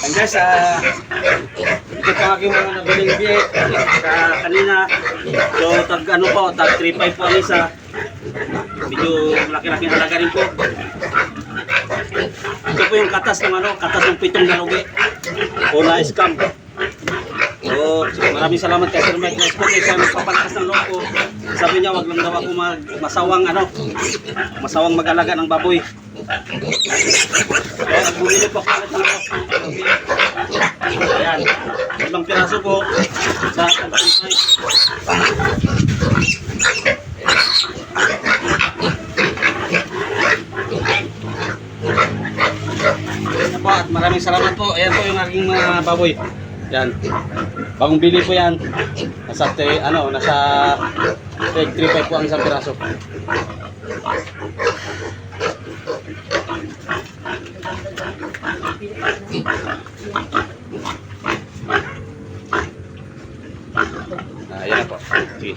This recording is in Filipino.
And guys, ito pa aking mga nabiling biye kanina. So, ano po, tag 3.5 po ang isa. Medyo laki-laki halaga rin po. Ito po yung katas ng katas ng pitong nalugi. O na-scam. So, maraming salamat kay Sir Mike Respo kaya nagpapalakas ng loob ko. Sabi niya, wag lang daw ako masawang mag-alaga ng baboy. Kaya bumili po ako ng ayan, 5 piraso po sa ayan po, at maraming salamat po. Ayan po yung aking mga baboy. Yan. Bagong bili po yan. Nasa 3.5 po ang isang piraso. Ayan na po. Okay.